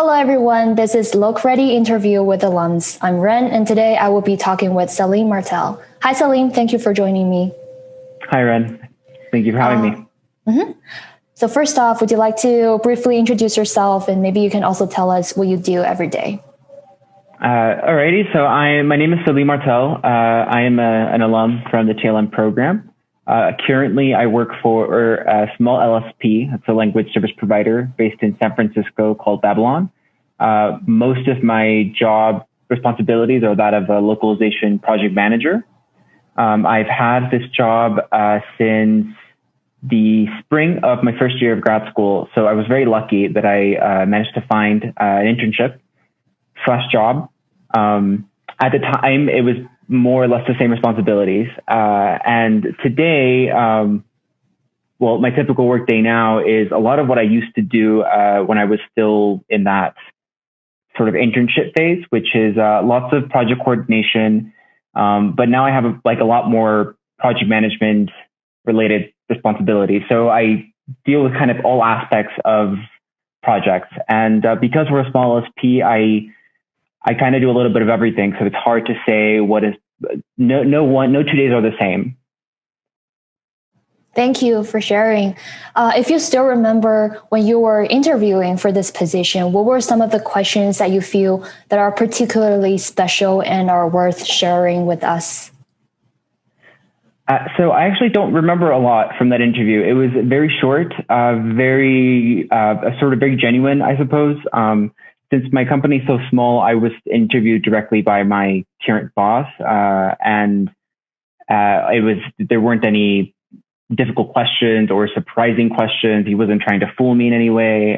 Hello, everyone. This is LocReady interview with alums. I'm Ren, and today I will be talking with Salim Martell. Hi, Salim. Thank you for joining me. Hi, Ren. Thank you for having me. So first off, would you like to briefly introduce yourself, and maybe you can also tell us what you do every day? Alrighty. So my name is Salim Martell. I am an alum from the TLM program. Currently, I work for a small LSP. It's a language service provider based in San Francisco called Babylon. Most of my job responsibilities are that of a localization project manager. I've had this job since the spring of my first year of grad school. So I was very lucky that I managed to find an internship/job. At the time, it was more or less the same responsibilities. And today, my typical work day now is a lot of what I used to do when I was still in that sort of internship phase, which is lots of project coordination. But now I have a lot more project management related responsibilities. So I deal with kind of all aspects of projects. And because we're a small LSP, I kind of do a little bit of everything. So it's hard to say what is, no 2 days are the same. Thank you for sharing. If you still remember when you were interviewing for this position, what were some of the questions that you feel that are particularly special and are worth sharing with us? So I actually don't remember a lot from that interview. It was very short, very genuine, I suppose. Since my company is so small, I was interviewed directly by my current boss, and there weren't any difficult questions or surprising questions. He wasn't trying to fool me in any way,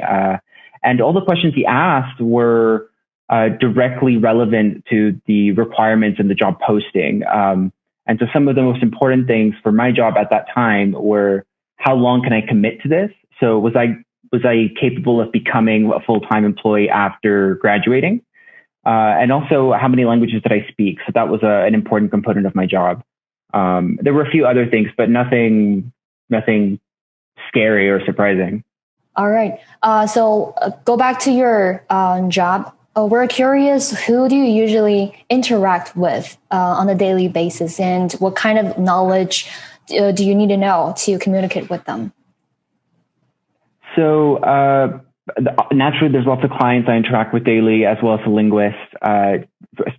and all the questions he asked were directly relevant to the requirements in the job posting. And so some of the most important things for my job at that time were, how long can I commit to this? So was I capable of becoming a full-time employee after graduating? And also, how many languages did I speak? So that was an important component of my job. There were a few other things, but nothing scary or surprising. All right. So go back to your job. We're curious, who do you usually interact with on a daily basis, and what kind of knowledge do you need to know to communicate with them? So naturally, there's lots of clients I interact with daily, as well as linguists.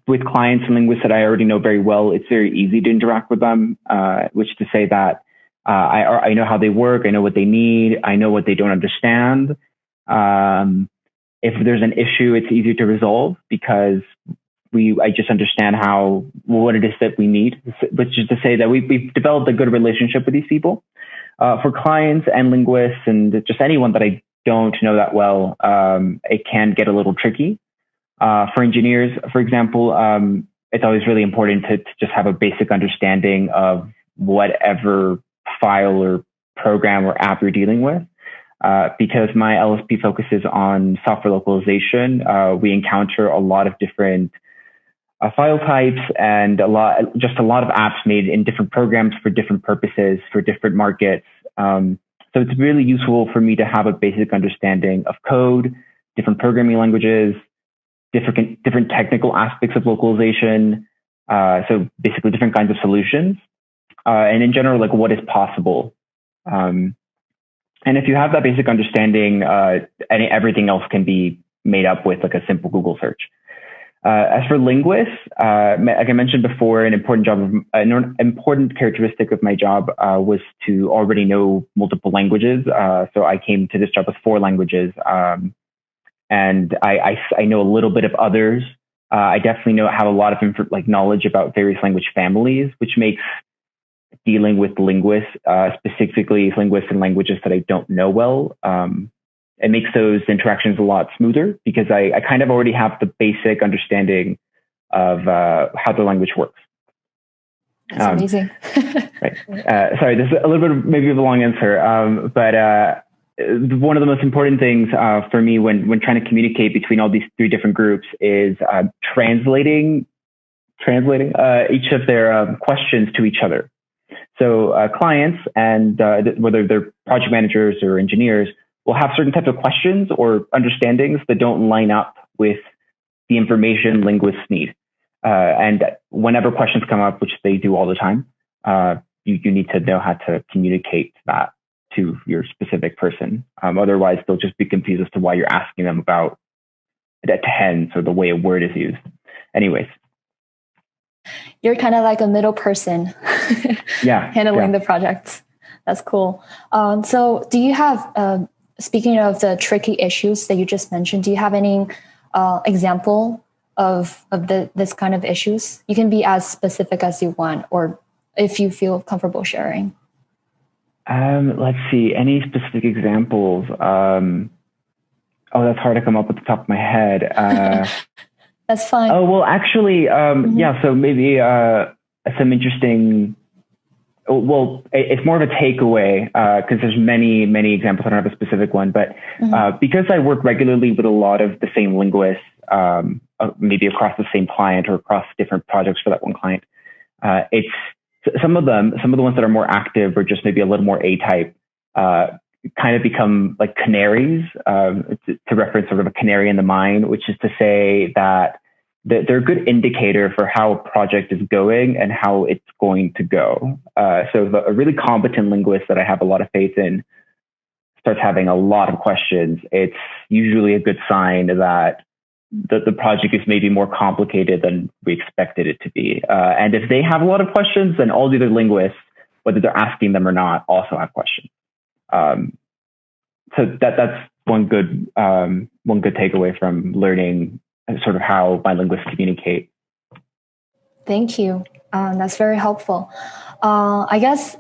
With clients and linguists that I already know very well, it's very easy to interact with them, which to say that I know how they work, I know what they need, I know what they don't understand. If there's an issue, it's easier to resolve because I just understand what it is that we need, which is to say that we've developed a good relationship with these people. For clients and linguists and just anyone that I don't know that well, it can get a little tricky. For engineers, for example, it's always really important to just have a basic understanding of whatever file or program or app you're dealing with. Because my LSP focuses on software localization, we encounter a lot of different file types and a lot of apps made in different programs for different purposes, for different markets. So it's really useful for me to have a basic understanding of code, different programming languages, different technical aspects of localization. So basically different kinds of solutions, and in general, like what is possible. And if you have that basic understanding, everything else can be made up with like a simple Google search. As for linguists, like I mentioned before, an important characteristic of my job was to already know multiple languages. So I came to this job with 4 languages, and I know a little bit of others. I definitely have a lot of knowledge about various language families, which makes dealing with linguists, specifically linguists and languages that I don't know well, it makes those interactions a lot smoother because I kind of already have the basic understanding of how the language works. That's amazing. Right. Sorry, this is a little bit maybe of a long answer, but one of the most important things for me when trying to communicate between all these 3 different groups is translating each of their questions to each other. So clients, and whether they're project managers or engineers, will have certain types of questions or understandings that don't line up with the information linguists need. And whenever questions come up, which they do all the time, you need to know how to communicate that to your specific person. Otherwise, they'll just be confused as to why you're asking them about the tense or the way a word is used. Anyways. You're kind of like a middle person handling the projects. That's cool. So do you have, speaking of the tricky issues that you just mentioned, do you have any example of this kind of issues? You can be as specific as you want, or if you feel comfortable sharing. Let's see, any specific examples? That's hard to come up with the top of my head. That's fine. Oh, well, actually, so maybe some interesting, it's more of a takeaway because there's many, many examples. I don't have a specific one, but because I work regularly with a lot of the same linguists, maybe across the same client or across different projects for that one client, it's some of the ones that are more active or just maybe a little more A-type, kind of become like canaries, to reference sort of a canary in the mine, which is to say that they're a good indicator for how a project is going and how it's going to go. So a really competent linguist that I have a lot of faith in starts having a lot of questions. It's usually a good sign that the project is maybe more complicated than we expected it to be. And if they have a lot of questions, then all the other linguists, whether they're asking them or not, also have questions. So that's one good takeaway from learning sort of how my linguists communicate. Thank you. That's very helpful. I guess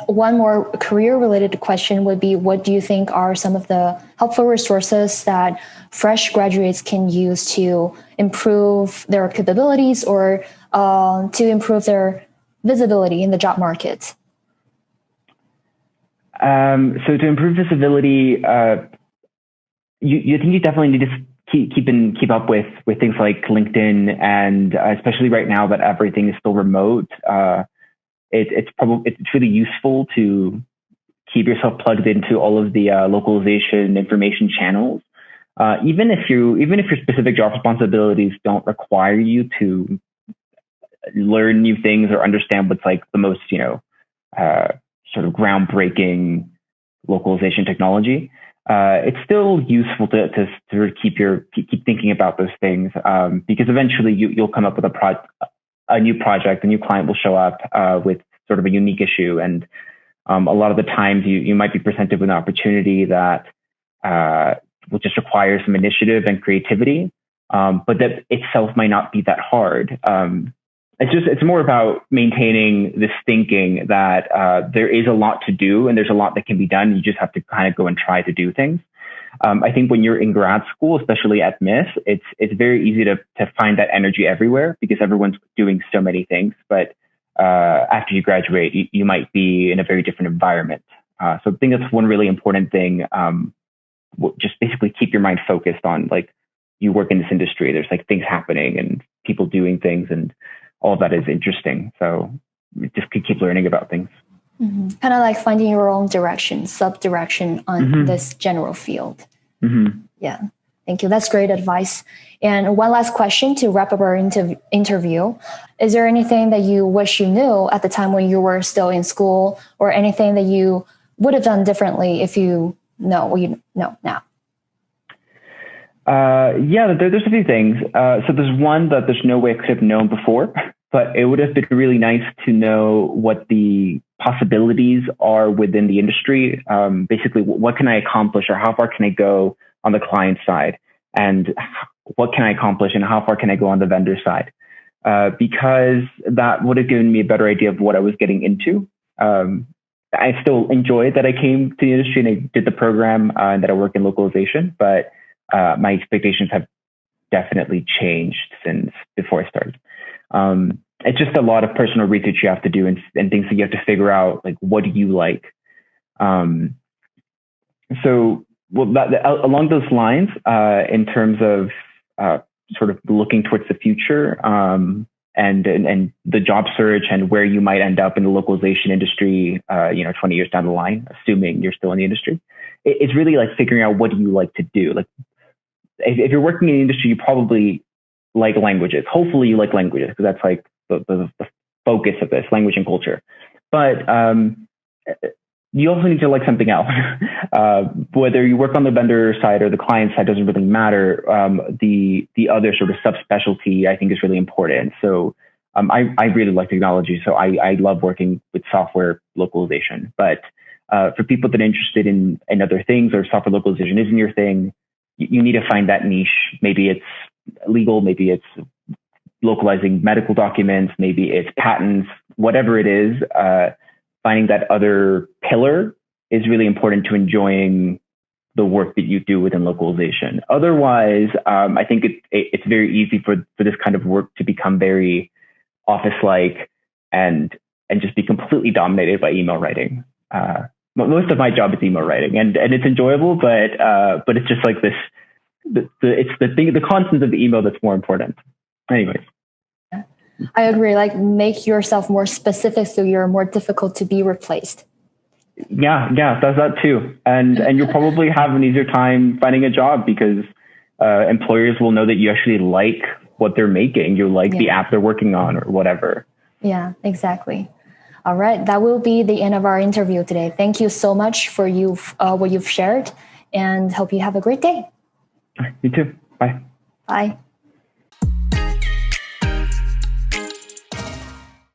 one more career-related question would be, what do you think are some of the helpful resources that fresh graduates can use to improve their capabilities or to improve their visibility in the job market? So to improve visibility, you think you definitely need to keep up with things like LinkedIn, and especially right now that everything is still remote. It's really useful to keep yourself plugged into all of the localization information channels, even if your specific job responsibilities don't require you to learn new things or understand what's like the most sort of groundbreaking localization technology. It's still useful to sort of keep thinking about those things, because eventually you'll come up with a new project, a new client will show up with sort of a unique issue, and a lot of the times you might be presented with an opportunity that will just require some initiative and creativity, but that itself might not be that hard. It's more about maintaining this thinking that there is a lot to do and there's a lot that can be done. You just have to kind of go and try to do things. I think when you're in grad school, especially at MIS, it's very easy to find that energy everywhere because everyone's doing so many things. But after you graduate, you might be in a very different environment. So I think that's one really important thing. Just basically keep your mind focused on, like, you work in this industry. There's like things happening and people doing things, and all of that is interesting. So just keep learning about things. Mm-hmm. Kind of like finding your own direction, sub-direction on this general field. Mm-hmm. Yeah. Thank you. That's great advice. And one last question to wrap up our interview. Is there anything that you wish you knew at the time when you were still in school, or anything that you would have done differently if you know what you know now? There's a few things. So there's one that there's no way I could have known before, but it would have been really nice to know what the possibilities are within the industry. Basically, what can I accomplish, or how far can I go on the client side, and what can I accomplish and how far can I go on the vendor side? Because that would have given me a better idea of what I was getting into. I still enjoyed that I came to the industry and I did the program and that I work in localization, but my expectations have definitely changed since before I started. It's just a lot of personal research you have to do and things that you have to figure out, like, what do you like? Along those lines, in terms of sort of looking towards the future, and the job search and where you might end up in the localization industry, 20 years down the line, assuming you're still in the industry. It's really like figuring out what do you like to do. Like if you're working in the industry, you probably like languages. Hopefully you like languages because that's like the focus of this, language and culture. But you also need to like something else. Whether you work on the vendor side or the client side doesn't really matter. The other sort of subspecialty I think is really important. So I really like technology, so I love working with software localization. But for people that are interested in other things or software localization isn't your thing, you need to find that niche. Maybe it's legal, maybe it's localizing medical documents, maybe it's patents, whatever it is. Finding that other pillar is really important to enjoying the work that you do within localization. Otherwise, I think it's very easy for this kind of work to become very office-like and just be completely dominated by email writing. Most of my job is email writing, and it's enjoyable, but it's just like this. It's the content of the email that's more important. Anyways. I agree. Like make yourself more specific so you're more difficult to be replaced. Yeah, does that too. And you'll probably have an easier time finding a job because employers will know that you actually like what they're making. You like the app they're working on or whatever. Yeah, exactly. All right. That will be the end of our interview today. Thank you so much for what you've shared and hope you have a great day. You too. Bye. Bye.